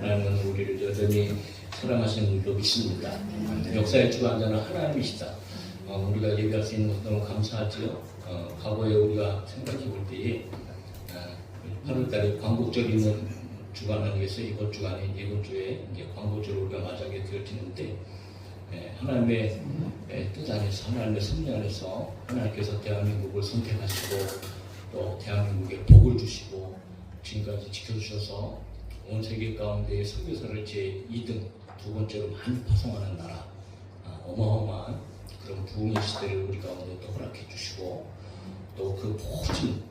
하나님은 우리를 여전히 사랑하시는 줄로 믿습니다. 역사의 주관자는 하나님이시다. 우리가 얘기할 수 있는 것도 너무 감사하지요. 과거에 우리가 생각해 볼 때에 8월달에 광복절 있는 주간 아니겠어요? 이번 주간에 이번 주에 이제 광복절 우리가 맞이하게 되어지는데 하나님의 뜻 안에서 하나님의 섭리 안에서 하나님께서 대한민국을 선택하시고 또 대한민국에 복을 주시고 지금까지 지켜주셔서 온 세계 가운데 선교사를 제2등 두 번째로 많이 파송하는 나라 어마어마한 그런 부흥의 시대를 우리 가운데 또 허락해 주시고 또 그 모든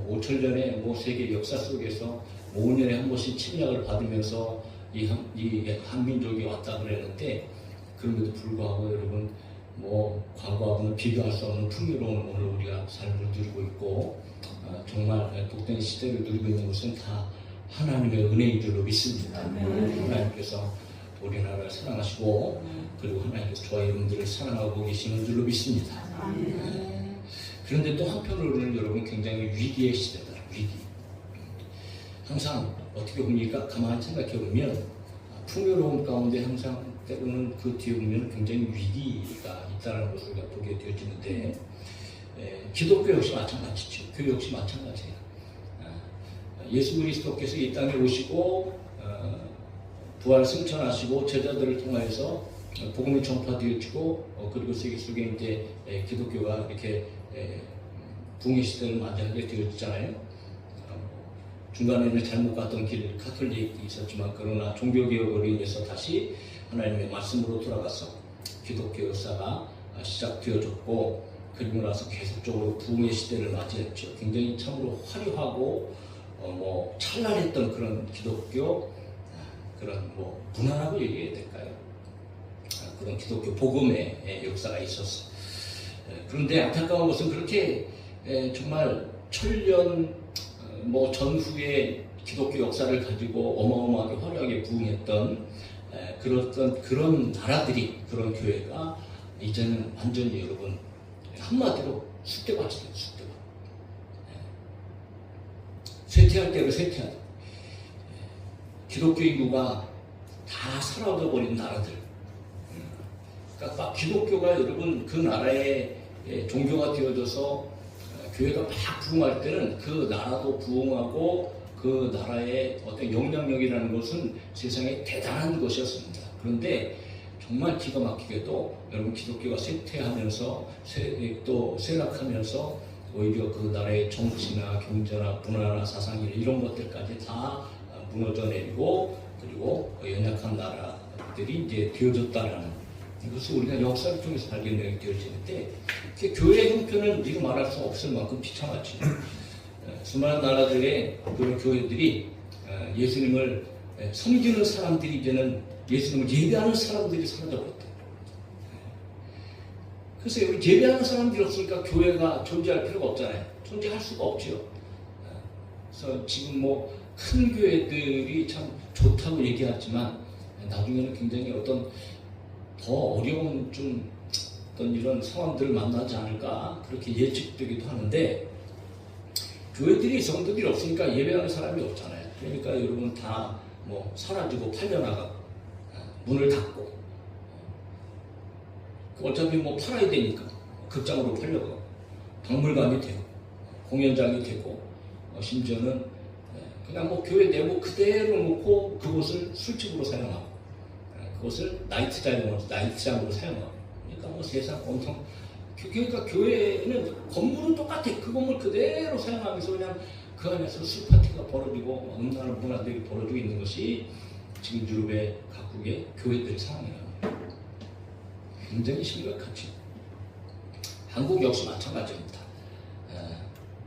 5천년의 세계 역사 속에서 5년에 한 번씩 침략을 받으면서 이 한민족이 왔다 그랬는데 그럼에도 불구하고 여러분 과거하고는 비교할 수 없는 풍요로운 오늘 우리가 삶을 누리고 있고 정말 복된 시대를 누리고 있는 것은 다 하나님의 은혜인 줄로 믿습니다. 하나님께서 우리나라를 사랑하시고 그리고 하나님께서 저와 여러분들을 사랑하고 계시는 줄로 믿습니다. 그런데 또 한편으로는 여러분 굉장히 위기의 시대다. 위기. 항상 어떻게 봅니까? 가만히 생각해 보면 풍요로운 가운데 항상 때로는 그 뒤에 보면 굉장히 위기가 있다는 것을 우리가 보게 되어지는데 기독교 역시 마찬가지죠. 교회 역시 마찬가지예요. 예수 그리스도께서 이 땅에 오시고 부활 승천하시고 제자들을 통하여서 복음이 전파되어지고 그리고 세계 속에 이제 기독교가 이렇게 붕의 시대를 맞이하게 되었잖아요. 중간에는 잘못 갔던 길 카톨릭이 있었지만 그러나 종교개혁으로 인해서 다시 하나님의 말씀으로 돌아가서 기독교 역사가 시작되어졌고 그리고 나서 계속적으로 부흥의 시대를 맞이했죠. 굉장히 참으로 화려하고 찬란했던 그런 기독교 그런 문화라고 얘기해야 될까요? 그런 기독교 복음의 역사가 있었어요. 그런데 안타까운 것은 그렇게 정말 천년 전후의 기독교 역사를 가지고 어마어마하게 화려하게 부흥했던 그런 나라들이 그런 교회가 이제는 완전히 여러분 한마디로 쑥대밭이 돼요. 쑥대밭. 쇠퇴할 때로 쇠퇴하다. 기독교 인구가 다 사라져 버린 나라들. 그러니까 기독교가 여러분 그 나라의 종교가 되어져서 교회가 막 부흥할 때는 그 나라도 부흥하고 그 나라의 어떤 영향력이라는 것은 세상에 대단한 것이었습니다. 그런데 정말 기가 막히게도 여러분 기독교가 쇠퇴하면서 또 쇠락하면서 오히려 그 나라의 정치나 경제나 문화나 사상 이런 것들까지 다 무너져 내리고 그리고 연약한 나라들이 이제 되어졌다는 이것을 우리가 역사를 통해서 발견되게 되어지는데 교회의 형편은 지금 말할 수 없을 만큼 비참하지. 수많은 나라들의 그런 교회들이 예수님을 섬기는 사람들이 이제는 예수님을 예배하는 사람들이 사라져버렸대. 그래서 여기 예배하는 사람들이 없으니까 교회가 존재할 필요가 없잖아요. 존재할 수가 없죠. 그래서 지금 큰 교회들이 참 좋다고 얘기하지만 나중에는 굉장히 어떤 더 어려운 어떤 이런 상황들을 만나지 않을까 그렇게 예측되기도 하는데 교회들이 성도들이 없으니까 예배하는 사람이 없잖아요. 그러니까 여러분 다 사라지고 팔려나가고 문을 닫고 어차피 팔아야 되니까 극장으로 팔려가고 박물관이 되고 공연장이 되고 심지어는 그냥 교회 내부 그대로 놓고 그곳을 술집으로 사용하고 그것을 나이트장으로 사용하고 그러니까 세상 엄청 그러니까 교회는 건물은 똑같아. 그 건물 그대로 사용하면서 그냥 그 안에서 술 파티가 벌어지고 음란한 문화들이 벌어지고 있는 것이 지금 유럽의 각국의 교회들의 상황이에요. 굉장히 심각하지. 한국 역시 마찬가지입니다.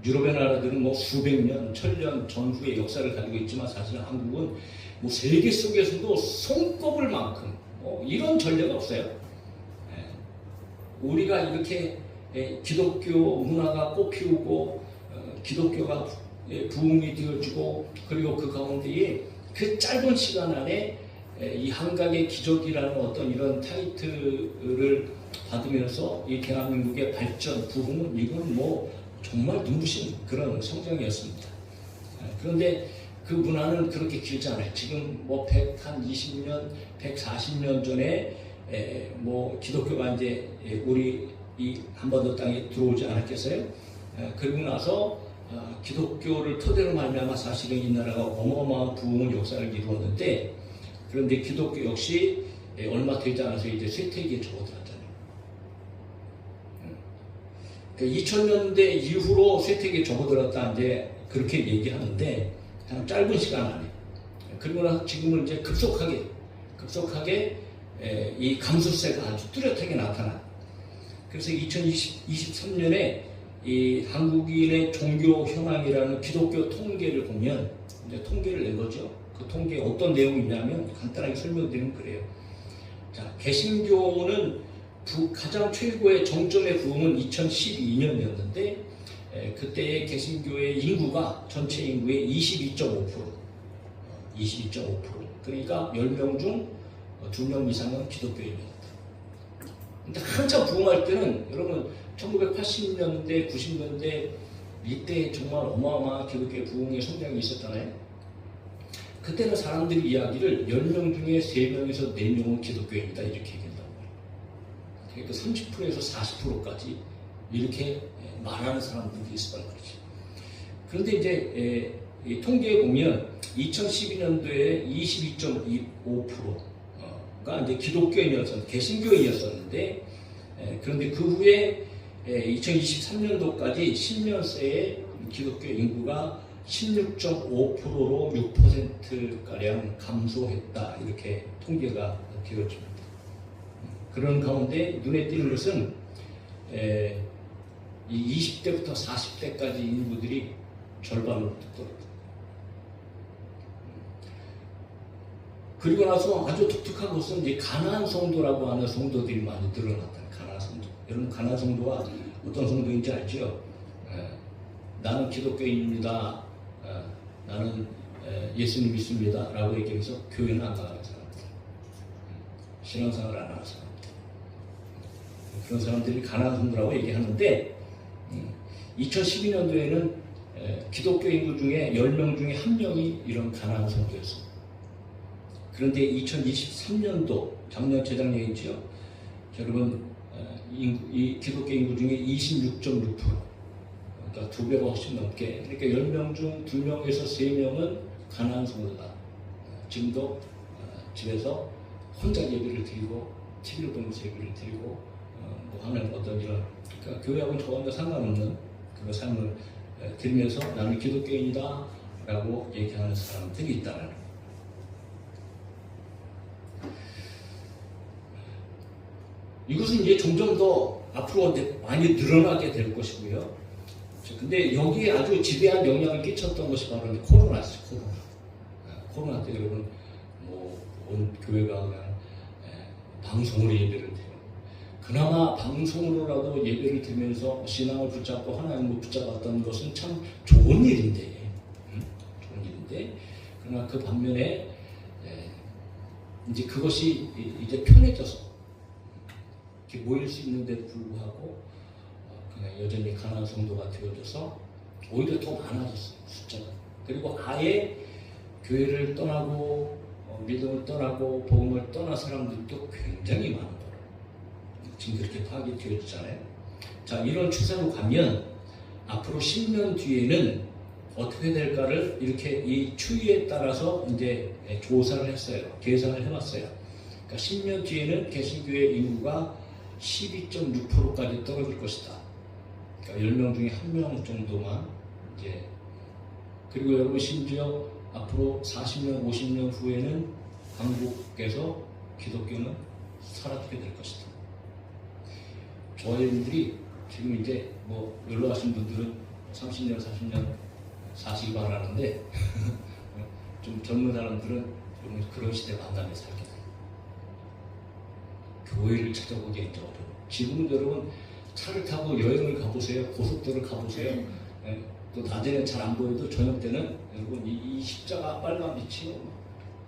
유럽의 나라들은 수백 년, 천년 전후의 역사를 가지고 있지만 사실 한국은 세계 속에서도 손꼽을 만큼 이런 전례가 없어요. 우리가 이렇게 기독교 문화가 꽃피우고 기독교가 부흥이 되어지고 그리고 그 가운데에 그 짧은 시간 안에 이 한강의 기적이라는 어떤 이런 타이틀을 받으면서 이 대한민국의 발전, 부흥은 이건 정말 눈부신 그런 성장이었습니다. 그런데 그 문화는 그렇게 길지 않아요. 지금 뭐 120년, 140년 전에 뭐 기독교가 이제 우리 이 한반도 땅에 들어오지 않았겠어요? 그리고 나서 기독교를 토대로 말미암아 사실은 이 나라가 어마어마한 부흥의 역사를 이루었는데, 그런데 기독교 역시 얼마 되지 않아서 이제 쇠퇴기에 접어들었잖아요. 2000년대 이후로 쇠퇴기에 접어들었다 이제 그렇게 얘기하는데, 한 짧은 시간 안에. 그리고 나서 지금은 이제 급속하게 이 감소세가 아주 뚜렷하게 나타나. 그래서 2023년에 이 한국인의 종교 현황이라는 기독교 통계를 보면, 이제 통계를 낸 거죠. 그 통계에 어떤 내용이 있냐면 간단하게 설명드리면 그래요. 자, 개신교는 가장 최고의 정점의 부흥은 2012년이었는데, 그때의 개신교의 인구가 전체 인구의 22.5%, 그러니까 10명 중 2명 이상은 기독교인이었다. 근데 한참 부흥할 때는 여러분 1980년대, 90년대 이때 정말 어마어마한 기독교의 부흥의 성장이 있었잖아요. 그때는 사람들이 이야기를 10명 중에 3명에서 4명은 기독교인이다 이렇게 얘기한다고 해요. 그러니까 30%에서 40%까지 이렇게 말하는 사람들이 있었던 거죠. 그런데 이제 이 통계에 보면 2012년도에 22.5%가 이제 개신교인이었었는데, 그런데 그 후에 2023년도까지 10년 새에 기독교 인구가 16.5%로 6%가량 감소했다 이렇게 통계가 되어집니다. 그런 가운데 눈에 띄는 것은 이 20대부터 40대까지 인구들이 절반으로 떨어졌다. 그리고 나서 아주 독특한 것은 이제 가나안 성도라고 하는 성도들이 많이 늘어났다. 가나안 성도. 여러분 가나안 성도가 어떤 성도인지 알죠? 나는 기독교인입니다. 나는 예수님 믿습니다. 라고 얘기해서 교회는 안 가는 사람들. 신앙생활 안 하는 사람들. 그런 사람들이 가나안 성도라고 얘기하는데, 2012년도에는 기독교 인구 중에 10명 중에 1명이 이런 가나안 성도였습니다. 그런데 2023년도, 작년 재작년이죠. 여러분, 이 기독교 인구 중에 26.6%, 그러니까 2배가 훨씬 넘게, 그러니까 10명 중 2명에서 3명은 가나안 성도다. 지금도 집에서 혼자 예배를 드리고, TV를 보면서 예배를 드리고, 뭐 하는 어떤 이런, 그러니까 교회하고는 전혀 상관없는 그런 삶을 들으면서 나는 기독교인이다 라고 얘기하는 사람들이 있다는 거예요. 이것은 이제 점점 더 앞으로 이제 많이 늘어나게 될 것이고요. 근데 여기에 아주 지대한 영향을 끼쳤던 것이 바로 코로나죠. 코로나 때 여러분 온 교회가 그냥 방송으로 예배를 드려요. 그나마 방송으로라도 예배를 드리면서 신앙을 붙잡고 하나님을 붙잡았던 것은 참 좋은 일인데, 그러나 그 반면에 이제 그것이 이제 편해져서 이렇게 모일 수 있는데도 불구하고 그냥 여전히 가난한 성도가 되어져서 오히려 더 많아졌어요, 숫자가. 그리고 아예 교회를 떠나고 믿음을 떠나고 복음을 떠난 사람들도 굉장히 많은 거예요. 지금 그렇게 파악이 되어지잖아요. 자, 이런 추세로 가면 앞으로 10년 뒤에는 어떻게 될까를 이렇게 이 추이에 따라서 이제 조사를 했어요. 계산을 해봤어요. 그러니까 10년 뒤에는 개신교의 인구가 12.6%까지 떨어질 것이다. 그러니까 10명 중에 1명 정도만 이제. 그리고 여러분 심지어 앞으로 40년, 50년 후에는 한국에서 기독교는 사라지게 될 것이다. 저희들이 지금 이제 뭐 놀러 가신 분들은 30년, 40년 사시기 바라는데 좀 젊은 사람들은 좀 그런 시대 만남에 살게 돼요. 교회를 찾아보기 이제 어려워요. 지금은 여러분 차를 타고 여행을 가보세요. 고속도로를 가보세요. 또 낮에는 잘 안 보여도 저녁 때는 여러분 이 십자가 빨간 빛이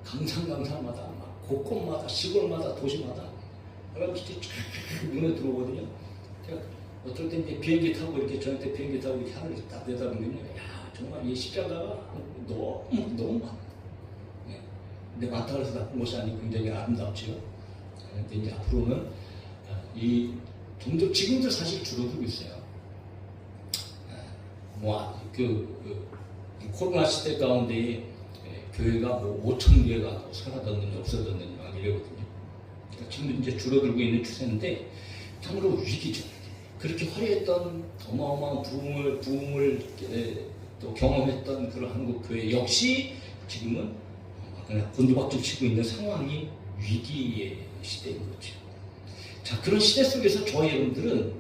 강산마다 막 곳곳마다 시골마다 도시마다 빨간 빛이 쫙 눈에 들어오거든요. 제가 어떨 때 이제 비행기 타고 이렇게 저녁 때 비행기 타고 이렇게 하늘을 딱 내다보면요, 야, 정말 이 십자가가 너무 많아. 근데 많다고 해서 나쁜 것이 아니고 굉장히 아름답죠. 근데 이제 앞으로는 이 점점 지금도 사실 줄어들고 있어요. 코로나 시대 가운데 교회가 5천 개가 사라졌느니 없어졌느니 막 이러거든요. 그러니까 지금 이제 줄어들고 있는 추세인데 참으로 위기죠. 그렇게 화려했던 어마어마한 부흥을 또 경험했던 그런 한국 교회 역시 지금은 그냥 곤두박질 치고 있는 상황이 위기의 시대인 거죠. 자, 그런 시대 속에서 저와 여러분들은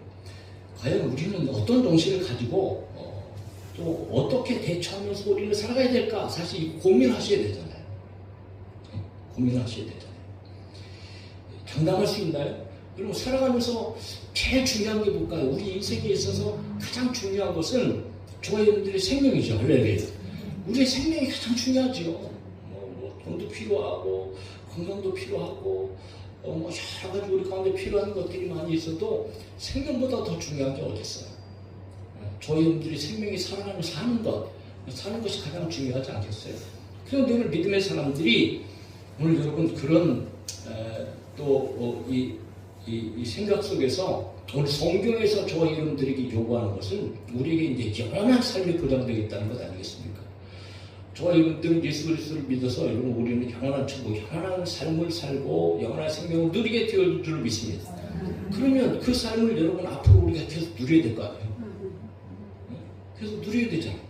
과연 우리는 어떤 정신을 가지고 또 어떻게 대처하면서 우리는 살아가야 될까? 사실 고민하셔야 되잖아요. 고민하셔야 되잖아요. 장담할 수 있나요? 그럼 살아가면서 제일 중요한 게 뭘까요? 우리 인생에 있어서 가장 중요한 것은 저와 여러분들의 생명이죠. 할렐루야. 우리의 생명이 가장 중요하죠. 돈도 필요하고 건강도 필요하고 여러 가지 우리 가운데 필요한 것들이 많이 있어도 생명보다 더 중요한 게 어디 있어요? 저희 여러분들이 생명이 살아가면서 사는 것이 가장 중요하지 않겠어요? 그런데 오늘 믿음의 사람들이 오늘 여러분 그런 이 생각 속에서 오늘 성경에서 저와 여러분들에게 요구하는 것은 우리에게 이제 영원한 삶이 보장되겠다는 것 아니겠습니까? 저와 여러분들은 예수 그리스도를 믿어서 여러분 우리는 영원한 천국, 영원한 삶을 살고 영원한 생명을 누리게 되어줄 줄 믿습니다. 그러면 그 삶을 여러분 앞으로 우리가 계속 누려야 될 거 아니에요? 계속 누려야 되잖아요.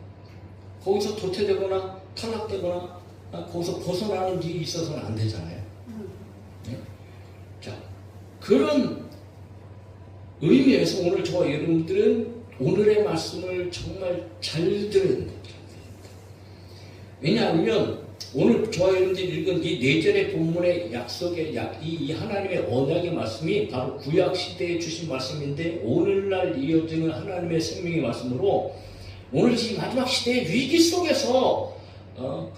거기서 도태되거나 탈락되거나 거기서 벗어나는 일이 있어서는 안 되잖아요. 네? 자, 그런 의미에서 오늘 저와 여러분들은 오늘의 말씀을 정말 잘 들어야 됩니다. 왜냐하면 오늘 저와 여러분들이 읽은 이 4절의 본문의 약속의 이 하나님의 언약의 말씀이 바로 구약 시대에 주신 말씀인데 오늘날 이어지는 하나님의 생명의 말씀으로 오늘 이 마지막 시대의 위기 속에서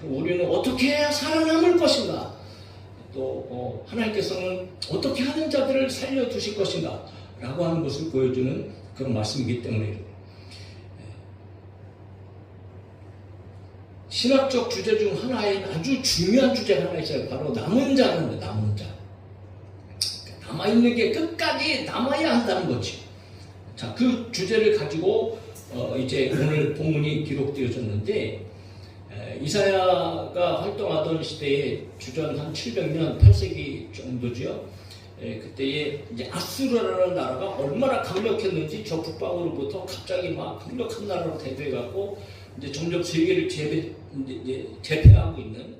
우리는 어떻게 살아남을 것인가, 또 하나님께서는 어떻게 하는 자들을 살려두실 것인가 라고 하는 것을 보여주는 그런 말씀이기 때문에 신학적 주제 중 하나인 아주 중요한 주제가 하나 있어요. 바로 남은 자는 남은 자. 남아있는 게 끝까지 남아야 한다는 거지. 자, 그 주제를 가지고 이제 오늘 본문이 기록되어졌는데 이사야가 활동하던 시대에 주전 한 700년 8세기 정도죠. 그때에 이제 아수르라는 나라가 얼마나 강력했는지 저 북방으로부터 갑자기 막 강력한 나라로 대두해갖고 이제 점점 세계를 제패하고 있는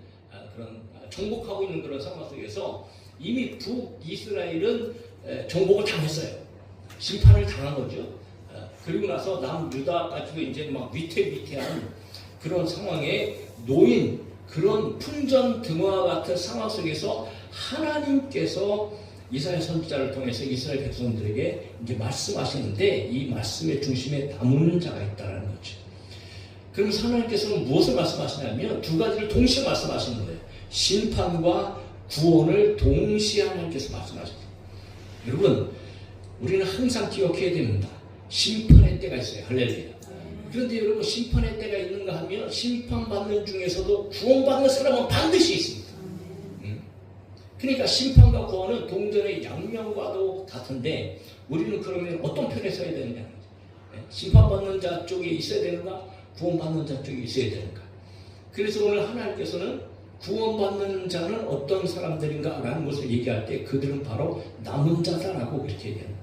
그런 정복하고 있는 그런 상황 속에서 이미 북이스라엘은 정복을 당했어요. 심판을 당한 거죠. 그리고 나서 남유다까지도 이제 막 위태위태한 그런 상황에 놓인 그런 풍전등화 같은 상황 속에서 하나님께서 이사야 선지자를 통해서 이스라엘 백성들에게 이제 말씀하시는데 이 말씀의 중심에 남은 자가 있다는 거죠. 그럼 하나님께서는 무엇을 말씀하시냐면 두 가지를 동시에 말씀하시는 거예요. 심판과 구원을 동시에 하나님께서 말씀하십니다. 여러분, 우리는 항상 기억해야 됩니다. 심판의 때가 있어요. 할렐루야. 그런데 여러분, 심판의 때가 있는가 하면 심판받는 중에서도 구원받는 사람은 반드시 있습니다. 그러니까 심판과 구원은 동전의 양면과도 같은데 우리는 그러면 어떤 편에 서야 되느냐. 심판받는 자 쪽에 있어야 되는가, 구원받는 자 쪽에 있어야 되는가. 그래서 오늘 하나님께서는 구원받는 자는 어떤 사람들인가 라는 것을 얘기할 때 그들은 바로 남은 자다라고 그렇게 얘기합니다.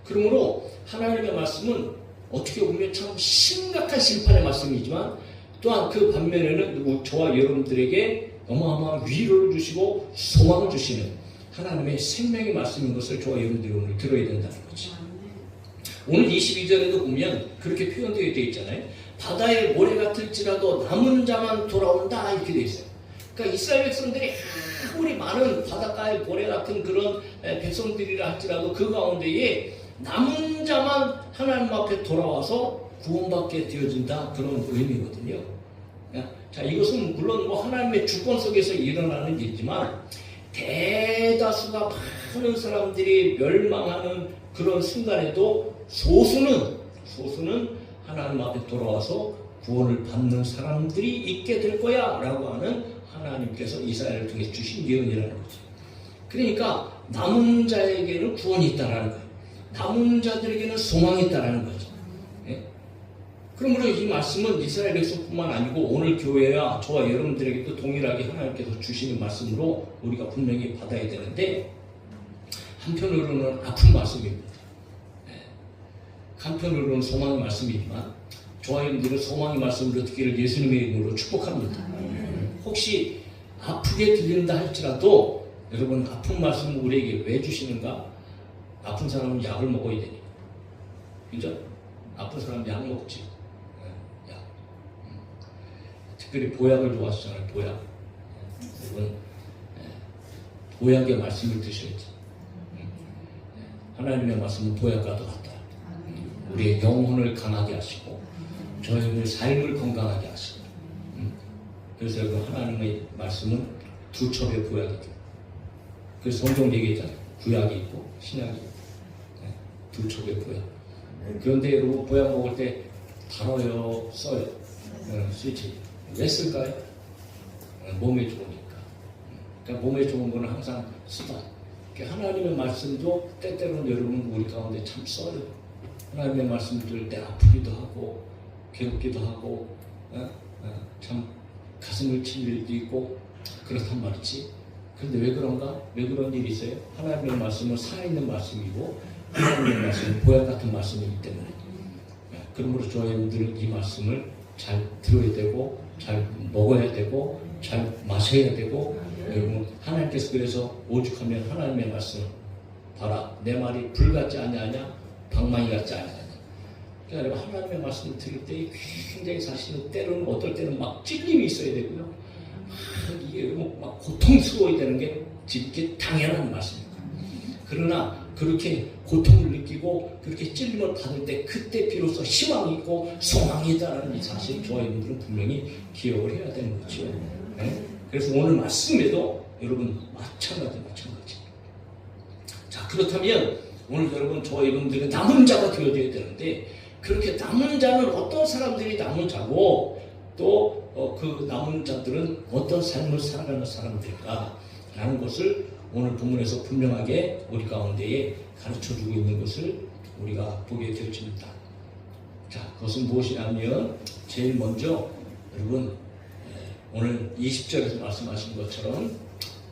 그러므로 하나님의 말씀은 어떻게 보면 참 심각한 심판의 말씀이지만 또한 그 반면에는 저와 여러분들에게 어마어마한 위로를 주시고 소망을 주시는 하나님의 생명의 말씀인 것을 저와 여러분들이 오늘 들어야 된다는 거죠. 오늘 22절에도 보면 그렇게 표현되어 있잖아요. 바다의 모래 같을지라도 남은 자만 돌아온다 이렇게 되어 있어요. 그러니까 이스라엘 백성들이 아무리 많은 바닷가의 모래 같은 그런 백성들이라 할지라도 그 가운데에 남은 자만 하나님 앞에 돌아와서 구원받게 되어진다 그런 의미거든요. 자, 이것은 물론 하나님의 주권 속에서 일어나는 일이지만 대다수가 많은 사람들이 멸망하는 그런 순간에도 소수는 하나님 앞에 돌아와서 구원을 받는 사람들이 있게 될 거야 라고 하는 하나님께서 이사야를 통해 주신 예언이라는 거죠. 그러니까 남은 자에게는 구원이 있다라는 거예요. 남은 자들에게는 소망이 있다라는 거죠. 예? 그러므로 이 말씀은 이스라엘 백성뿐만 아니고 오늘 교회와 저와 여러분들에게도 동일하게 하나님께서 주시는 말씀으로 우리가 분명히 받아야 되는데, 한편으로는 아픈 말씀입니다. 예. 한편으로는 소망의 말씀이지만 저와 여러분들은 소망의 말씀을 듣기를 예수님의 이름으로 축복합니다. 혹시 아프게 들린다 할지라도 여러분, 아픈 말씀을 우리에게 왜 주시는가? 아픈 사람은 약을 먹어야 되니까. 그죠? 아픈 사람은 약 먹지. 약. 특별히 보약을 좋아하시잖아요. 보약. 여러분, 보약의 말씀을 드셔야지. 하나님의 말씀은 보약과도 같다. 우리의 영혼을 강하게 하시고 저희의 삶을 건강하게 하시고. 그래서 여러분, 하나님의 말씀은 두 첩의 보약이죠. 그래서 성경 얘기했잖아요. 구약이 있고 신약이 있고. 두 첩의 보약. 그런데 여러분, 보약 먹을 때 달아요, 써요? 쓰지. 왜 쓸까요? 몸에 좋으니까. 그러니까 몸에 좋은 거는 항상 쓰다. 그러니까 하나님의 말씀도 때때로는 여러분 우리 가운데 참 써요. 하나님의 말씀 들을 때 아프기도 하고 괴롭기도 하고 참 가슴을 칠 일도 있고 그렇단 말이지. 그런데 왜 그런가? 왜 그런 일이 있어요? 하나님의 말씀은 살아있는 말씀이고 하나님의 말씀은 보약 같은 말씀이기 때문에. 그러므로 저희들은 이 말씀을 잘 들어야 되고 잘 먹어야 되고 잘 마셔야 되고. 여러분, 하나님께서 그래서 오죽하면 하나님의 말씀 봐라, 내 말이 불 같지 아니하냐 방망이 같지 아니하냐. 그러니까 하나님의 말씀을 들을 때 굉장히 사실은 때로는 어떨 때는 막 찔림이 있어야 되고요. 이게 막 고통스러워야 되는 게 이게 당연한 말씀입니다. 그러나 그렇게 고통을 느끼고 그렇게 찔림을 받을 때 그때 비로소 희망이 있고 소망이 있다는 이 사실 저와 여러분들은 분명히 기억을 해야 되는 거죠. 네? 그래서 오늘 말씀에도 여러분 마찬가지. 자, 그렇다면 오늘 여러분 저와 여러분들은 남은 자가 되어져야 되는데, 그렇게 남은 자는 어떤 사람들이 남은 자고 또 그 남은 자들은 어떤 삶을 살아가는 사람들일까 라는 것을 오늘 본문에서 분명하게 우리 가운데에 가르쳐주고 있는 것을 우리가 보게 되어집니다. 자, 그것은 무엇이냐면 제일 먼저 여러분 오늘 20절에서 말씀하신 것처럼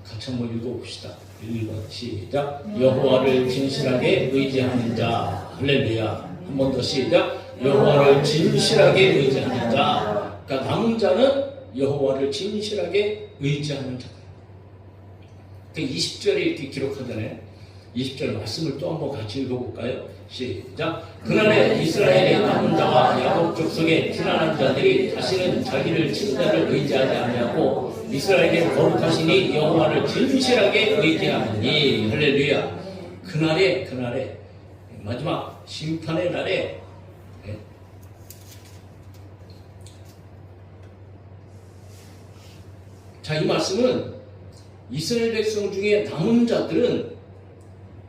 같이 한번 읽어봅시다. 1번 시작. 여호와를 진실하게 의지하는 자. 할렐루야. 한 번 더 시작. 여호와를 진실하게 의지하는 자. 그러니까 남은 자는 여호와를 진실하게 의지하는 자다. 그러니까 20절에 이렇게 기록하잖아요. 20절 말씀을 또 한번 같이 읽어볼까요? 시작. 그날에 이스라엘의 남은 자와 야곱 족속의 티나는 자들이 다시는 자기를 친자를 의지하지 아니하고 이스라엘의 거룩하시니 여호와를 진실하게 의지하느니. 할렐루야. 그날에 마지막 심판의 날에 자, 이 말씀은 이스라엘 백성 중에 남은 자들은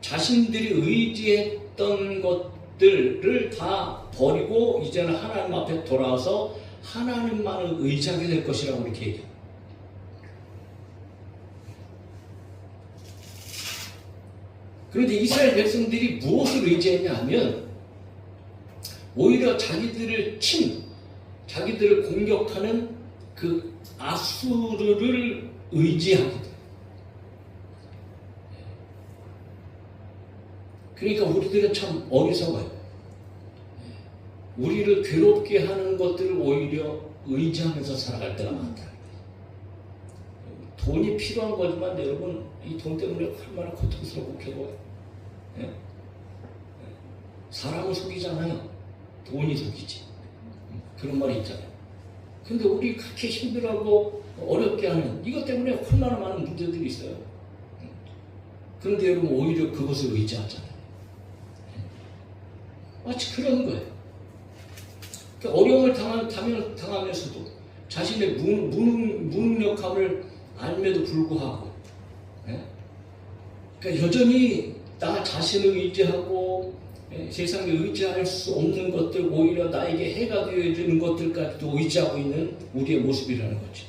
자신들이 의지했던 것들을 다 버리고 이제는 하나님 앞에 돌아와서 하나님만을 의지하게 될 것이라고 이렇게 얘기해요. 그런데 이스라엘 백성들이 무엇을 의지했냐 하면 오히려 자기들을 공격하는 그 아수르를 의지하게 돼요. 그러니까 우리들은 참 어리석어요. 우리를 괴롭게 하는 것들을 오히려 의지하면서 살아갈 때가 많다. 돈이 필요한 거지만 여러분, 이 돈 때문에 얼마나 고통스럽고 괴로워요. 사람을 속이잖아요. 돈이 속이지. 그런 말이 있잖아요. 근데 우리 그렇게 힘들어하고 어렵게 하는 이것 때문에 얼마나 많은 문제들이 있어요. 그런데 여러분 오히려 그것을 의지하잖아요. 마치 그런 거예요. 그러니까 어려움을 당하면서도 자신의 무능력함을 알면도 불구하고 그러니까 여전히 나 자신을 의지하고 세상에 의지할 수 없는 것들, 오히려 나에게 해가 되어주는 것들까지도 의지하고 있는 우리의 모습이라는 거죠.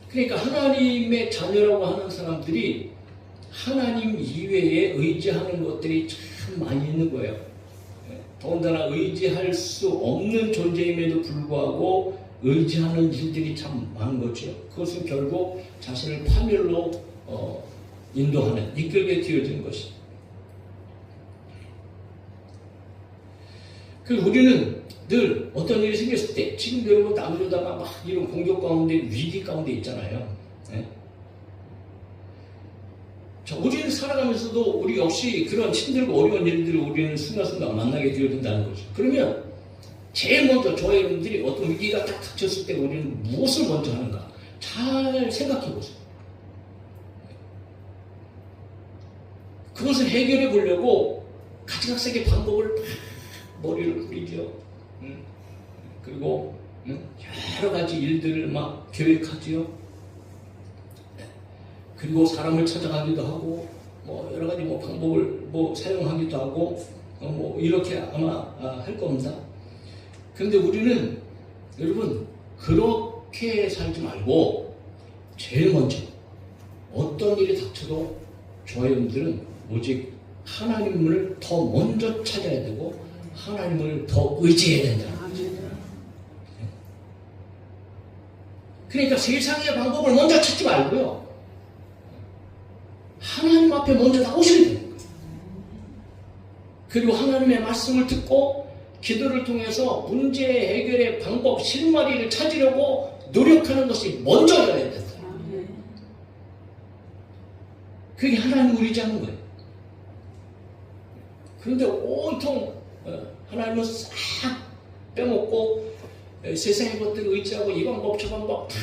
그러니까 하나님의 자녀라고 하는 사람들이 하나님 이외에 의지하는 것들이 참 많이 있는 거예요. 더군다나 의지할 수 없는 존재임에도 불구하고 의지하는 일들이 참 많은 거죠. 그것은 결국 자신을 파멸로 인도하는, 이끌게 되어지는 것이. 그래서 우리는 늘 어떤 일이 생겼을 때, 지금 여러분 남조다가 막 이런 공격 가운데, 위기 가운데 있잖아요. 네? 자, 우리는 살아가면서도 우리 역시 그런 힘들고 어려운 일들을 우리는 순간순간 만나게 되어진다는 거죠. 그러면 제일 먼저 저희 여러분들이 어떤 위기가 딱 닥쳤을 때 우리는 무엇을 먼저 하는가? 잘 생각해 보세요. 그것을 해결해 보려고 가지각색의 방법을 머리를 굴리죠. 그리고 여러 가지 일들을 막 계획하지요. 그리고 사람을 찾아가기도 하고, 뭐 여러 가지 뭐 방법을 뭐 사용하기도 하고, 뭐 이렇게 아마 할 겁니다. 그런데 우리는 여러분 그렇게 살지 말고 제일 먼저 어떤 일이 닥쳐도 저희 여러분들은 오직 하나님을 더 먼저 찾아야 되고 하나님을 더 의지해야 된다. 그러니까 세상의 방법을 먼저 찾지 말고요, 하나님 앞에 먼저 나오셔야 돼요. 그리고 하나님의 말씀을 듣고 기도를 통해서 문제 해결의 방법, 실마리를 찾으려고 노력하는 것이 먼저여야 된다. 그게 하나님을 의지하는 거예요. 그런데 온통 하나님은 싹 빼먹고 세상의 것들을 의지하고 이 방법 저 방법 다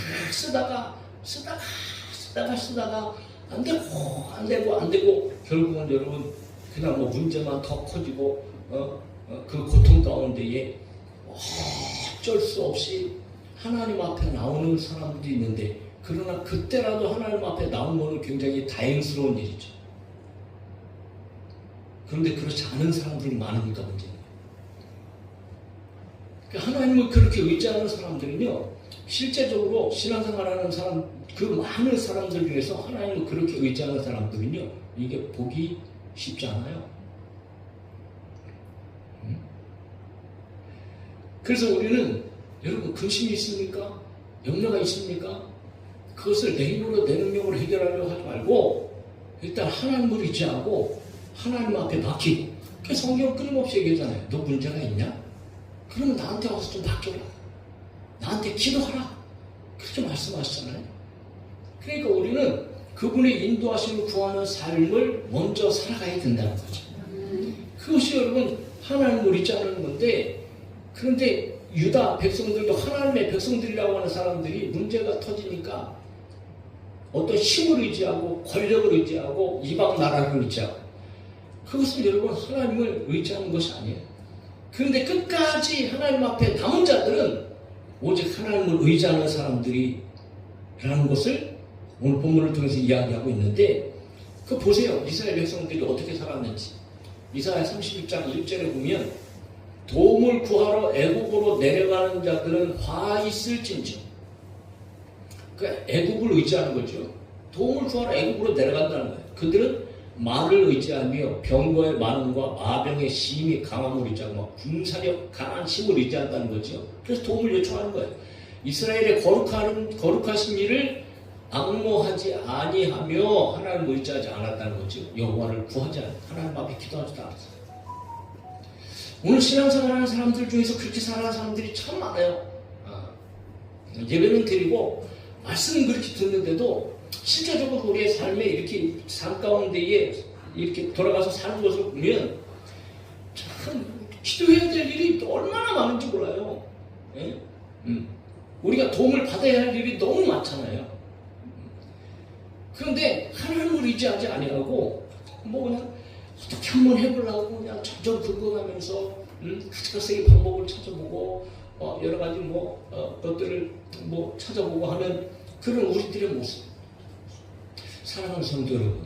쓰다가 안 되고 결국은 여러분 그냥 뭐 문제만 더 커지고 그 고통 가운데에 어쩔 수 없이 하나님 앞에 나오는 사람들이 있는데, 그러나 그때라도 하나님 앞에 나오는 것은 굉장히 다행스러운 일이죠. 그런데 그렇지 않은 사람들이 많으니까 문제예요. 그러니까 하나님을 그렇게 의지하는 사람들은요, 실제적으로 신앙생활하는 사람, 그 많은 사람들 중에서 하나님을 그렇게 의지하는 사람들은요, 이게 보기 쉽지 않아요. 그래서 우리는 여러분 근심이 있습니까? 염려가 있습니까? 그것을 내 힘으로 내 능력으로 해결하려고 하지 말고 일단 하나님을 의지하고 하나님 앞에 맡기고, 그 성경 끊임없이 얘기하잖아요. 너 문제가 있냐? 그러면 나한테 와서 좀 맡겨라. 나한테 기도하라. 그렇게 말씀하시잖아요. 그러니까 우리는 그분의 인도하심을 구하는 삶을 먼저 살아가야 된다는 거죠. 그것이 여러분 하나님을 의지하는 건데, 그런데 유다 백성들도 하나님의 백성들이라고 하는 사람들이 문제가 터지니까 어떤 힘을 의지하고 권력을 의지하고 이방 나라를 의지하고, 그것은 여러분 하나님을 의지하는 것이 아니에요. 그런데 끝까지 하나님 앞에 남은 자들은 오직 하나님을 의지하는 사람들이라는 것을 오늘 본문을 통해서 이야기하고 있는데, 그 보세요. 이스라엘 백성들이 어떻게 살았는지. 이사야 31장 1절에 보면 도움을 구하러 애굽으로 내려가는 자들은 화 있을진지. 그러니까 애굽을 의지하는 거죠. 도움을 구하러 애굽으로 내려간다는 거예요. 그들은 말을 의지하며 병거의 많음과 마병의 심히 강함을 의지하고 군사력 강한 힘을 의지한다는 거죠. 그래서 도움을 요청하는 거예요. 이스라엘의 거룩하신 일을 악모하지 아니하며 하나님을 의지하지 않았다는 거죠. 여호와를 구하지 않았다. 하나님 앞에 기도하지도 않았어요. 오늘 신앙생활하는 사람들 중에서 그렇게 살아가는 사람들이 참 많아요. 예배는 드리고 말씀은 그렇게 듣는데도 실제적으로 우리의 삶에 이렇게 삶 가운데에 이렇게 돌아가서 사는 것을 보면 참 기도해야 될 일이 얼마나 많은지 몰라요. 예? 우리가 도움을 받아야 할 일이 너무 많잖아요. 그런데 하나님을 의지하지 아니하고 뭐 그냥 어떻게 한번 해보려고 그냥 점점 긁어가면서 가지가지 방법을 찾아보고 여러 가지 것들을 찾아보고 하는 그런 우리들의 모습. 사랑하는 성도 여러분,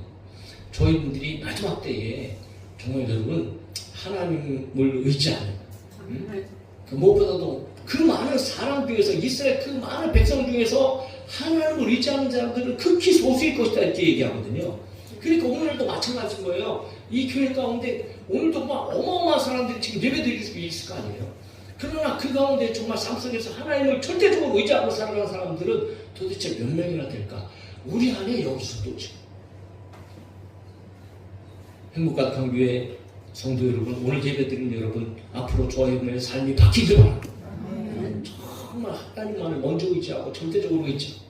저희분들이 마지막 때에 정말 여러분 하나님을 의지하는 그 무엇보다도 그 많은 사람 중에서 이스라엘 그 많은 백성 중에서 하나님을 의지하는 사람들은 극히 소수일 것이다 이렇게 얘기하거든요. 그러니까 오늘도 마찬가지인 거예요. 이 교회 가운데 오늘도 막 어마어마한 사람들이 지금 예배드릴 수 있을 거 아니에요. 그러나 그 가운데 정말 삶 속에서 하나님을 절대적으로 의지하고 살아가는 사람들은 도대체 몇 명이나 될까? 우리 안에 여기서도 지금 행복가득한 교회 성도 여러분, 오늘 예배드린 여러분, 앞으로 저와 여러분의 삶이 바뀌길 바랍니다. 정말 하나님만을 먼저 의지하고 절대적으로 의지하고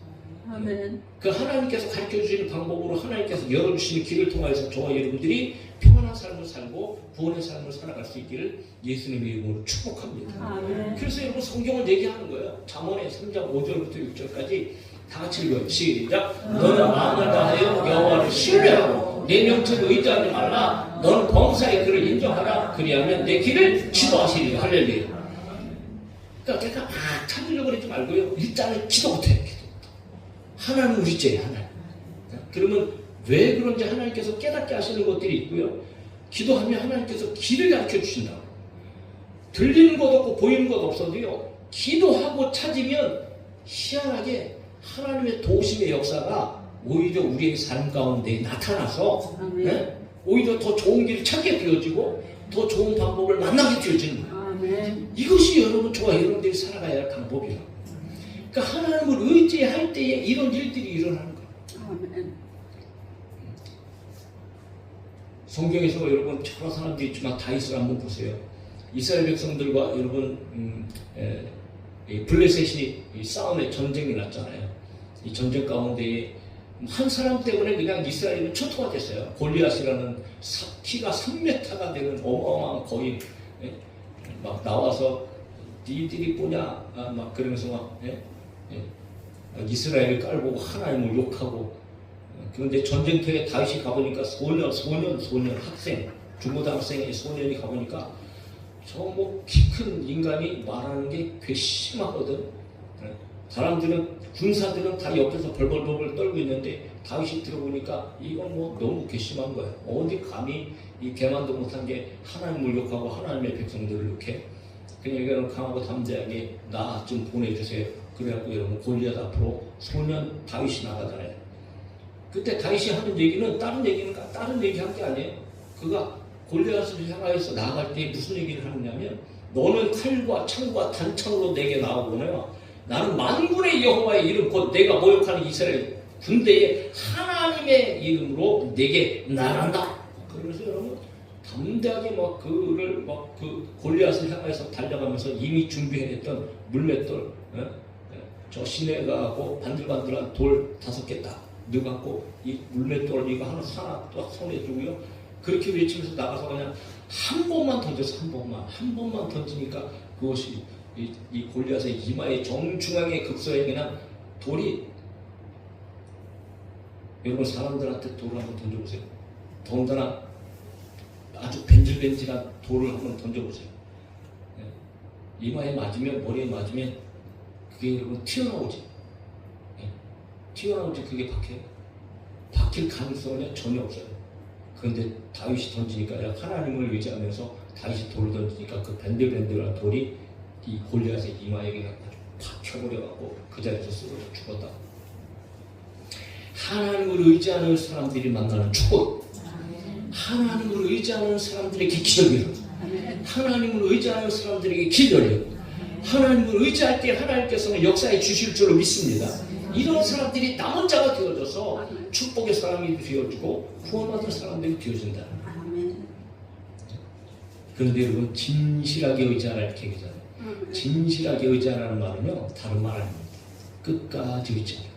아멘. 그 하나님께서 가르쳐주시는 방법으로 하나님께서 열어주시는 길을 통해서 저와 여러분들이 평안한 삶을 살고 구원의 삶을 살아갈 수 있기를 예수님의 이름으로 축복합니다. 아멘. 그래서 여러분 성경을 얘기하는 거예요. 잠언의 3장 5절부터 6절까지 다 같이 읽어요. 시작. 너는 마음을 다하여 여호와를 신뢰하고 내 명철을 의지하지 말라. 너는 범사의 그를 인정하라. 그리하면 내 길을 지도하시리. 할렐루야. 그러니까 내가 찾으려고 그러지 말고요. 일단은 기도부터 해요. 하나님 우리죄 하나님. 그러면 왜 그런지 하나님께서 깨닫게 하시는 것들이 있고요. 기도하면 하나님께서 길을 가르쳐 주신다고. 들리는 것 없고 보이는 것 없어도요. 기도하고 찾으면 희한하게 하나님의 도우심의 역사가 오히려 우리의 삶 가운데 나타나서 오히려 더 좋은 길을 찾게 되어지고 더 좋은 방법을 만나게 되어지는 거예요. 아멘. 이것이 여러분 저와 여러분들이 살아가야 할 방법이에요. 그러니까 하나님을 의지할 때에 이런 일들이 일어나는 거예요. 아멘. 성경에서 여러분 여러 사람들이 있지만 다윗을 한번 보세요. 이스라엘 백성들과 여러분 블레셋이 싸움에 전쟁이 났잖아요. 이 전쟁 가운데 한 사람 때문에 그냥 이스라엘은 초토화 됐어요. 골리앗이라는 키가 3m가 되는 어마어마한 거인 막 나와서 니들이 뭐냐 막 그러면서 막 이스라엘을 깔보고 하나님을 욕하고 그런데 전쟁터에 다윗이 가보니까 소년 학생 중고등학생의 소년이 가보니까 저 뭐 키 큰 인간이 말하는 게 괘씸하거든. 사람들은 군사들은 다 옆에서 벌벌벌 떨고 있는데 다윗이 들어보니까 이건 뭐 너무 괘씸한 거예요. 어디 감히 이 개만도 못한 게 하나님을 욕하고 하나님의 백성들을 욕해? 그냥 이거는 강하고 담대하게 나 좀 보내주세요. 그래갖고 여러분 골리앗 앞으로 소년 다윗이 나가잖아요. 그때 다윗이 하는 얘기는 다른 얘기한 게 아니에요. 그가 골리앗을 향하여서 나아갈 때 무슨 얘기를 하느냐면 너는 칼과 창과 단창으로 내게 나오거나 나는 만군의 여호와의 이름 곧 내가 모욕하는 이스라엘 군대의 하나님의 이름으로 내게 나간다. 그러면서 여러분 담대하게 막 그를 막 그 골리앗을 향해서 달려가면서 이미 준비해냈던 물맷돌, 저 시내가고 반들반들한 돌 5개 딱 넣어갖고 이 물맷돌 이거 하나 딱 손에 주고요. 그렇게 외치면서 나가서 그냥 한 번만 던져서 한 번만 던지니까 그것이 이 골리앗의 이마의 정중앙에 극서에 그냥 돌이 여러분 사람들한테 돌을 한번 던져보세요. 더군다나 아주 벤질벤질한 돌을 한번 던져보세요. 이마에 맞으면 머리에 맞으면 그게 여러분 튀어나오지. 튀어나오지 그게 박혀요. 박힐 가능성은 전혀 없어요. 그런데 다윗이 던지니까 하나님을 의지하면서 다윗이 돌을 던지니까 그 밴들밴들한 돌이 이 골리앗의 이마에 그냥 박혀버려갖고 그 자리에서 쓰러져 죽었다. 하나님을 의지하는 사람들이 만나는 축복. 하나님을 의지하는 사람들에게 기적이 하나님을 의지하는 사람들에게 길 열리고 하나님을 의지할 때 하나님께서는 역사에 주실 줄로 믿습니다. 이런 사람들이 남은 자가 되어져서 축복의 사람이 되어지고 구원받은 사람들이 되어진다. 그런데 여러분 진실하게 의지하라 이렇게 얘기하잖아요. 진실하게 의지하라는 말은요 다른 말 아닙니다. 끝까지 의지하라.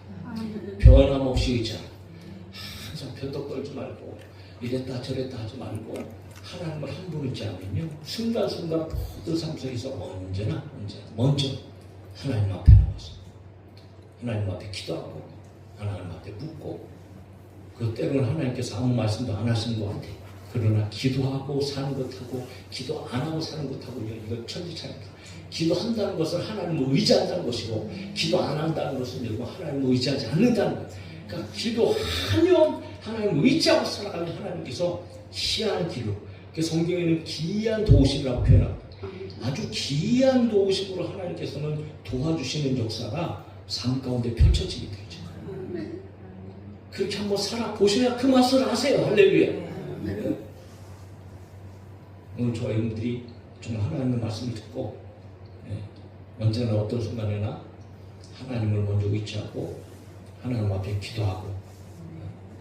변함없이 의지하라. 항상 변덕 떨지 말고 이랬다 저랬다 하지 말고 하나님을 한 분 의지하면요 순간순간 모든 삶 속에서 언제나 먼저 하나님 앞에 나와서 하나님 앞에 기도하고 하나님 앞에 묻고 그 때로는 하나님께서 아무 말씀도 안 하시는 것 같아요. 그러나 기도하고 사는 것하고 기도 안 하고 사는 것하고 이거 천지차이입니다. 기도한다는 것은 하나님을 의지한다는 것이고 기도 안 한다는 것은 여러분 하나님을 의지하지 않는다는 거예요. 그러니까 기도하면 하나님을 의지하고 살아가면 하나님께서 희한한 길로 그 성경에는 기이한 도우심이라고 표현합니다. 아주 기이한 도우심으로 하나님께서는 도와주시는 역사가 삶 가운데 펼쳐지게 되죠. 그렇게 한번 살아보셔야 그 맛을 아세요. 할렐루야. 네. 오늘 저와 여러분들이 정말 하나님의 말씀을 듣고 언제나 어떤 순간에나 하나님을 먼저 의지하고 하나님 앞에 기도하고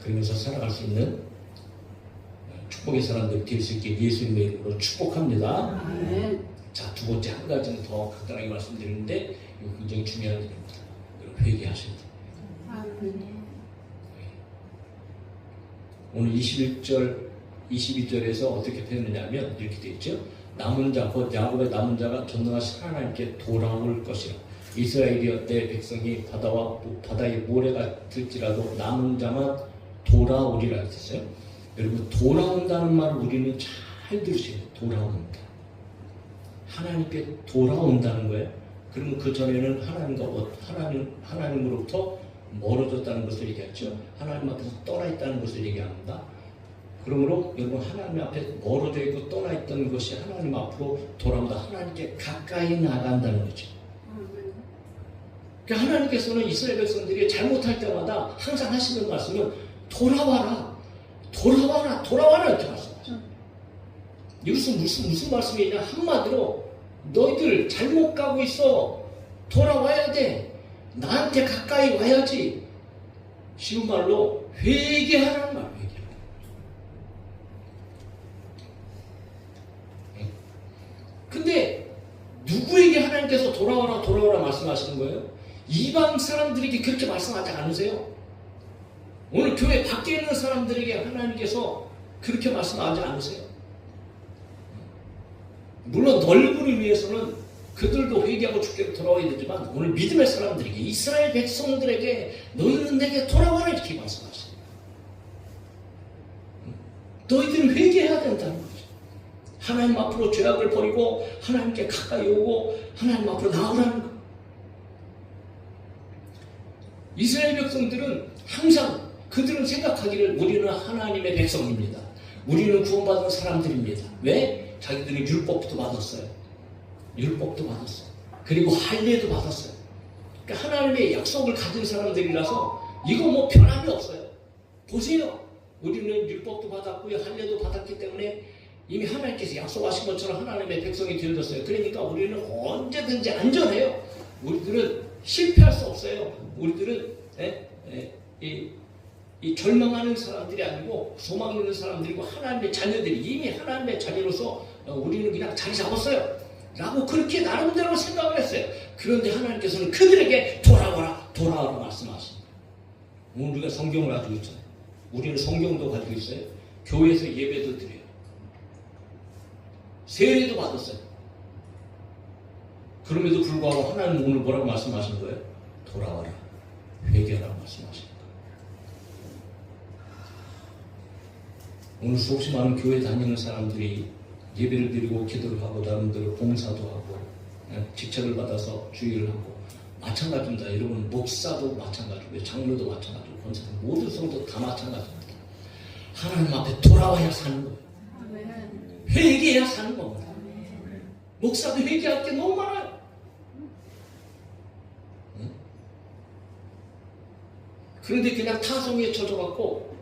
그러면서 살아갈 수 있는 축복의 사람들이 될 수 있게 예수님의 이름으로 축복합니다. 자, 두 번째 한 가지는 더 간단하게 말씀드리는데 이거 굉장히 중요한 일입니다. 회개하셔야 됩니다. 오늘 21절, 22절에서 어떻게 표현했냐면 이렇게 되어 있죠. 남은 자, 곧 야곱의 남은 자가 전능하신 하나님께 돌아올 것이라. 이스라엘의 백성이 바다의 모래가 들지라도 남은 자만 돌아오리라 했어요. 여러분, 돌아온다는 말을 우리는 잘 들으셔야 돼요. 돌아온다. 하나님께 돌아온다는 거예요. 그러면 그 전에는 하나님으로부터 멀어졌다는 것을 얘기했죠. 하나님 앞에서 떠나 있다는 것을 얘기합니다. 그러므로 여러분, 하나님 앞에 멀어져 있고 떠나 있던 것이 하나님 앞으로 돌아온다. 하나님께 가까이 나간다는 거죠. 그러니까 하나님께서는 이스라엘 백성들이 잘못할 때마다 항상 하시는 말씀은 돌아와라, 돌아와라, 돌아와라 이렇게 말씀하셔요. 이것은 무슨 말씀이냐? 한마디로 너희들 잘못 가고 있어. 돌아와야 돼. 나한테 가까이 와야지. 쉬운 말로 회개하라는 말. 근데 누구에게 하나님께서 돌아오라 돌아오라 말씀하시는 거예요? 이방 사람들에게 그렇게 말씀하지 않으세요? 오늘 교회 밖에 있는 사람들에게 하나님께서 그렇게 말씀하지 않으세요? 물론 넓은 의미에서는 그들도 회개하고 주께로 돌아와야 되지만 오늘 믿음의 사람들에게, 이스라엘 백성들에게 너희는 내게 돌아와라 이렇게 말씀하세요. 너희들은 회개해야 된다는 거죠. 하나님 앞으로 죄악을 버리고 하나님께 가까이 오고 하나님 앞으로 나오라는 거. 이스라엘 백성들은 항상 그들은 생각하기를 우리는 하나님의 백성입니다. 우리는 구원받은 사람들입니다. 왜? 자기들이 율법도 받았어요. 율법도 받았어요. 그리고 할례도 받았어요. 그러니까 하나님의 약속을 가진 사람들이라서 이거 뭐 변함이 없어요. 보세요. 우리는 율법도 받았고요. 할례도 받았기 때문에 이미 하나님께서 약속하신 것처럼 하나님의 백성이 되어졌어요. 그러니까 우리는 언제든지 안전해요. 우리들은 실패할 수 없어요. 우리들은 이 절망하는 사람들이 아니고 소망 있는 사람들이고 하나님의 자녀들이, 이미 하나님의 자녀로서 우리는 그냥 자리 잡았어요 라고 그렇게 나름대로 생각을 했어요. 그런데 하나님께서는 그들에게 돌아와라 돌아와라 말씀하십니다. 오늘 우리가 성경을 가지고 있잖아요. 우리는 성경도 가지고 있어요. 교회에서 예배도 드려요. 세례도 받았어요. 그럼에도 불구하고 하나님 오늘 뭐라고 말씀하시는 거예요? 돌아와라, 회개하라고 말씀하시는 거예요. 오늘 수없이 많은 교회 다니는 사람들이 예배를 드리고 기도를 하고 나름대로 봉사도 하고 직책을 받아서 주의를 하고 마찬가지입니다. 여러분, 목사도 마찬가지고요, 장로도 마찬가지고, 권사도, 모든 성도 다 마찬가지입니다. 하나님 앞에 돌아와야 사는 거예요. 회개해야 사는 겁니다. 목사도 회개할 게 너무 많아요. 그런데 그냥 타성에 젖어갖고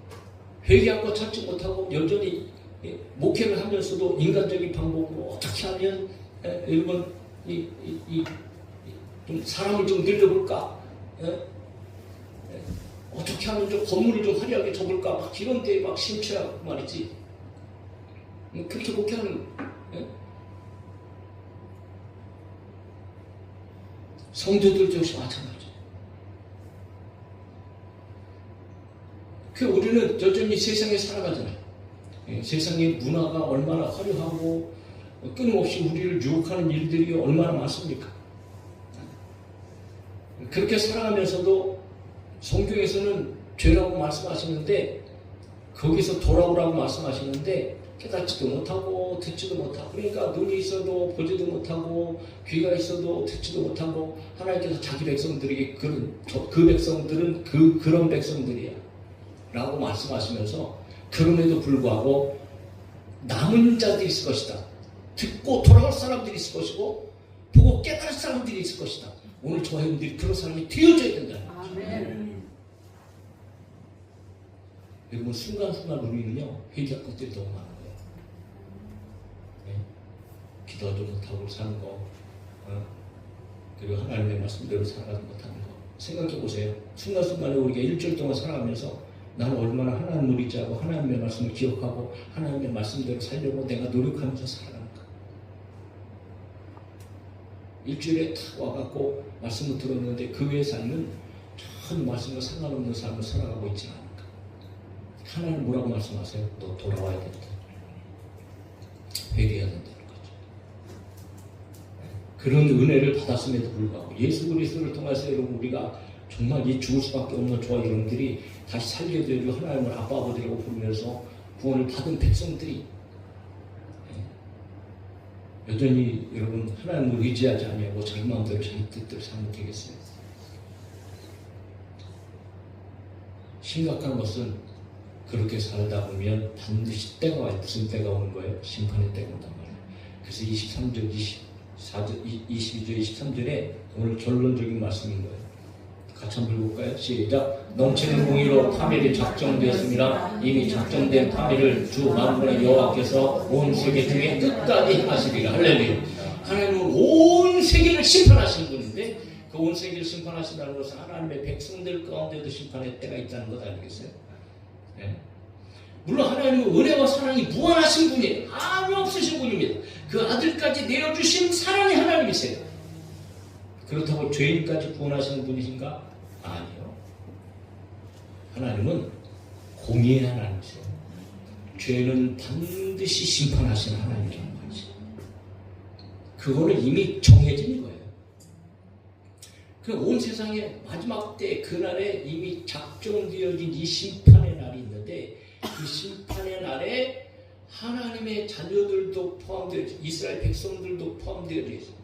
회개할 거 찾지 못하고 여전히 목회를 하면서도 인간적인 방법으로 어떻게 하면 여러분 좀 사람을 좀 늘려볼까, 어떻게 하면 좀 건물을 좀 화려하게 접을까, 막 이런 데에 막 심취하고 말이지. 그렇게 목회하는 성도들도 역시 마찬가지예요. 우리는 여전히 세상에 살아가잖아요. 세상의 문화가 얼마나 화려하고 끊임없이 우리를 유혹하는 일들이 얼마나 많습니까? 그렇게 살아가면서도 성경에서는 죄라고 말씀하시는데, 거기서 돌아오라고 말씀하시는데 깨닫지도 못하고 듣지도 못하고, 그러니까 눈이 있어도 보지도 못하고 귀가 있어도 듣지도 못하고, 하나님께서 자기 백성들에게 그 백성들은 그런 백성들이야 라고 말씀하시면서, 그럼에도 불구하고 남은 자들이 있을 것이다. 듣고 돌아올 사람들이 있을 것이고 보고 깨달을 사람들이 있을 것이다. 오늘 저와 여러분들이 그런 사람이 되어줘야 된다는 거죠. 아멘. 여러분 순간순간 우리는요 회개할 것들이 너무 많은 거예요. 네? 기도도 못하고 사는 거, 그리고 하나님의 말씀대로 살아가지 못하는 거 생각해 보세요. 순간순간에 우리가 일주일 동안 살아가면서 나는 얼마나 하나님을 의지하고 하나님의 말씀을 기억하고 하나님의 말씀대로 살려고 내가 노력하면서 살아가는가. 일주일에 탁 와갖고 말씀을 들었는데 그 외의 삶은 전 말씀과 상관없는 삶을 살아가고 있지 않을까. 하나님 뭐라고 말씀하세요? 너 돌아와야 된다. 회개해야 된다는 거죠. 그런 은혜를 받았음에도 불구하고 예수 그리스도를 통해서 여러분 우리가 정말 이 죽을 수밖에 없는 저와 여러분들이 다시 살게 되고 하나님을 아빠 아버지라고 부르면서 구원을 받은 백성들이 여전히 여러분 하나님을 의지하지 아니하고 자기 마음대로 자기 뜻대로 살면 되겠어요. 심각한 것은 그렇게 살다 보면 반드시 때가 와요. 무슨 때가 오는 거예요? 심판의 때가 온단 말이에요. 그래서 23절, 24절, 22절, 23절에 오늘 결론적인 말씀인 거예요. 같이 한번 읽어볼까요? 시작. 넘치는 공의로 파멸이 작정되었습니다. 이미 작정된 파멸을 주 만군의 여호와께서 온 세계 중에 끝까지 행하시리라. 할렐루야. 하나님은 온 세계를 심판하시는 분인데 그 온 세계를 심판하신다는 것은 하나님의 백성들 가운데도 심판의 때가 있다는 것 아니겠어요? 네. 물론 하나님은 은혜와 사랑이 무한하신 분이에요. 아무 없으신 분입니다. 그 아들까지 내어주신 사랑의 하나님이세요. 그렇다고 죄인까지 구원하시는 분이신가? 아니요. 하나님은 공의의 하나님이세요. 죄는 반드시 심판하시는 하나님이라는 거지. 그거는 이미 정해진 거예요. 그 온 세상의 마지막 때 그날에 이미 작정되어진 이 심판의 날이 있는데 그 심판의 날에 하나님의 자녀들도 포함되어 있어요. 이스라엘 백성들도 포함되어 있어요.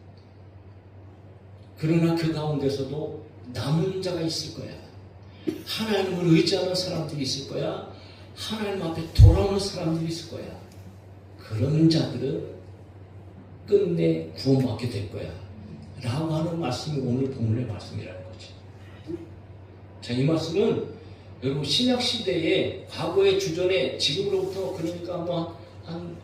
그러나 그 가운데서도 남은 자가 있을 거야. 하나님을 의지하는 사람들이 있을 거야. 하나님 앞에 돌아오는 사람들이 있을 거야. 그런 자들은 끝내 구원받게 될 거야. 라고 하는 말씀이 오늘 본문의 말씀이라는 거지. 자, 이 말씀은 여러분 신약 시대에 과거의 주전에 지금으로부터 그러니까 한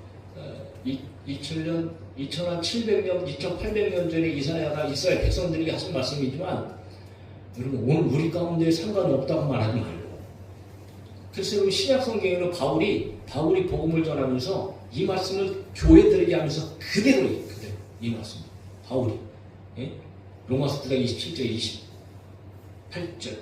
2000년, 2700년, 2800년 전에 이사야가 이스라엘 백성들에게 하신 말씀이지만 여러분 오늘 우리 가운데 상관없다고 말하지 말고. 그래서 여러분 신약 성경에는 바울이 복음을 전하면서 이 말씀을 교회들에게 하면서 그대로 이 말씀 바울이 로마서 9장 27절 28절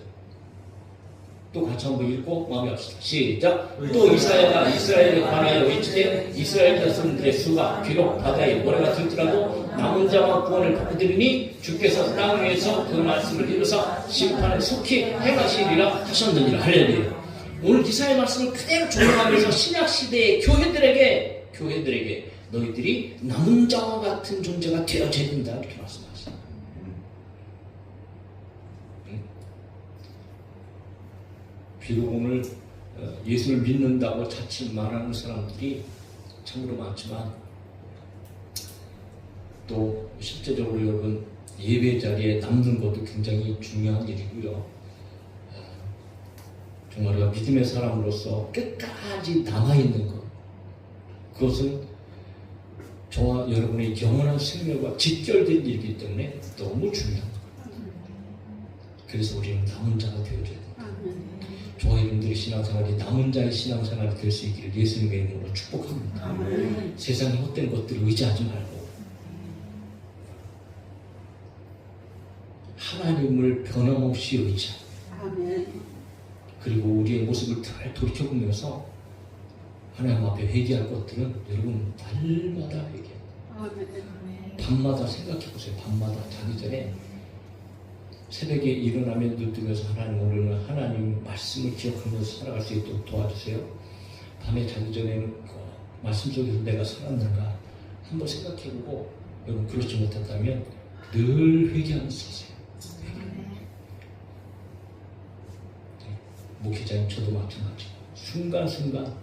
또 같이 한번 읽고 마무리합시다. 시작. 또 이사야가 이스라엘에 관하여 외치되 이스라엘 자손들의 수가 비록 바다에 모래가 들더라도 남은 자와 구원을 받으리니 주께서 땅 위에서 그 말씀을 이루사 심판을 속히 행하시리라 하셨느니라. 할렐루야. 오늘 이사야의 말씀을 그대로 적용하면서 신약 시대의 교회들에게 너희들이 남은 자와 같은 존재가 되어져야 된다 이렇게 말씀하셨어요. 비록 오늘 예수를 믿는다고 자칫 말하는 사람들이 참으로 많지만 또 실제적으로 여러분 예배 자리에 남는 것도 굉장히 중요한 일이고요. 정말 우리가 믿음의 사람으로서 끝까지 남아있는 것, 그것은 저와 여러분의 영원한 생명과 직결된 일이기 때문에 너무 중요한 거예요. 그래서 우리는 남은 자가 되어줘야 됩니다. 저와 여러분들의 신앙생활이 남은 자의 신앙생활이 될 수 있기를 예수님의 이름으로 축복합니다. 아멘. 세상의 헛된 것들을 의지하지 말고 하나님을 변함없이 의지하고 그리고 우리의 모습을 잘 돌이켜보면서 하나님 앞에 회개할 것들은 여러분 날마다 회개합니다. 밤마다 생각해보세요. 밤마다 자기 전에 새벽에 일어나면 눈 뜨면서 하나님 오늘은 하나님 말씀을 기억하면서 살아갈 수 있도록 도와주세요. 밤에 자기 전에는 말씀 속에서 내가 살았는가 한번 생각해보고 여러분 그렇지 못했다면 늘 회개하면서 사세요. 목회자님 저도 마찬가지고 순간순간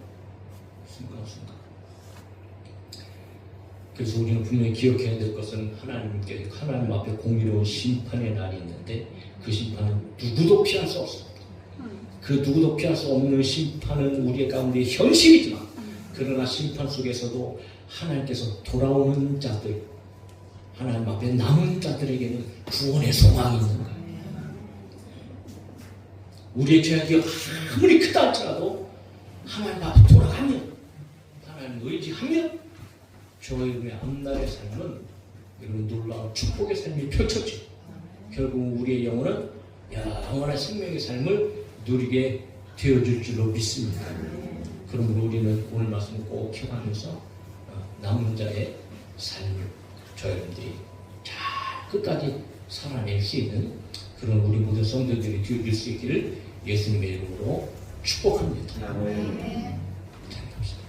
그래서 우리는 분명히 기억해야 될 것은 하나님 앞에 공의로운 심판의 날이 있는데 그 심판은 누구도 피할 수 없습니다. 그 누구도 피할 수 없는 심판은 우리 가운데 현실이지만 그러나 심판 속에서도 하나님께서 돌아오는 자들, 하나님 앞에 남은 자들에게는 구원의 소망이 있는 거예요. 우리의 죄악이 아무리 크다 할지라도 하나님 앞에 돌아가면, 하나님 의지하면 저희의 앞날의 삶은 이런 놀라운 축복의 삶이 펼쳐지고 결국 우리의 영혼은 영원한 생명의 삶을 누리게 되어줄 줄로 믿습니다. 그러므로 우리는 오늘 말씀을 꼭 기억하면서 남은 자의 삶을 저희들이 잘 끝까지 살아낼 수 있는 그런 우리 모든 성도들이 되어줄 수 있기를 예수님의 이름으로 축복합니다. 잘 갑시다.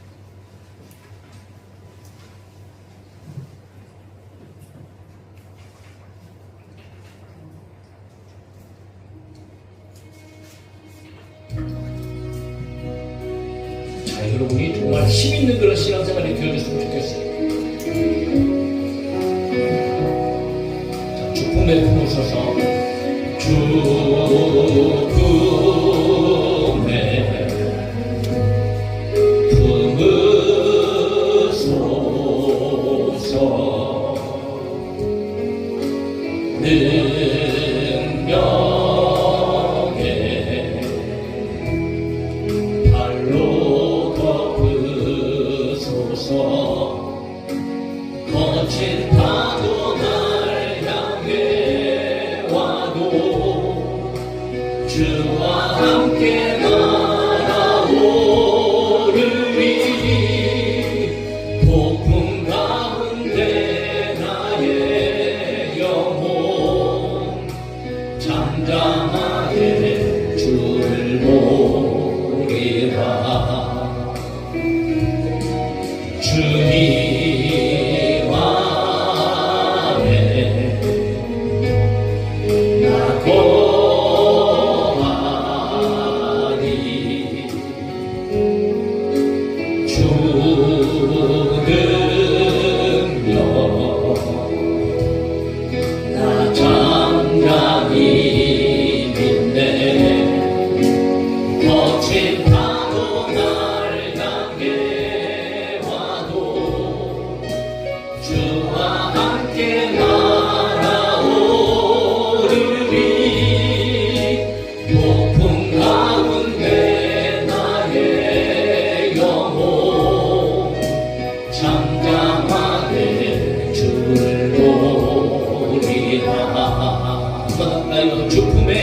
자, 여러분이 정말 힘있는 그런 신앙생활이 되어졌으면 좋겠어요. 자, 주품에 품으셔서 주품에 품으소서 능력에 발로 덮으소서 거친 파도 날 향해 와도 주와 함께 날아오르리 폭풍 가운데 나의 영혼 잠잠하게 주를 보리라 주님 안에 나 거하리 주 능력 나 잠잠히 믿네 거친 파도 날 향해 와도 주와 함께 날아오르리 폭풍 가운데 나의 영혼 잠잠하게 주를 보리라 나의 주품에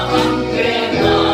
함께 나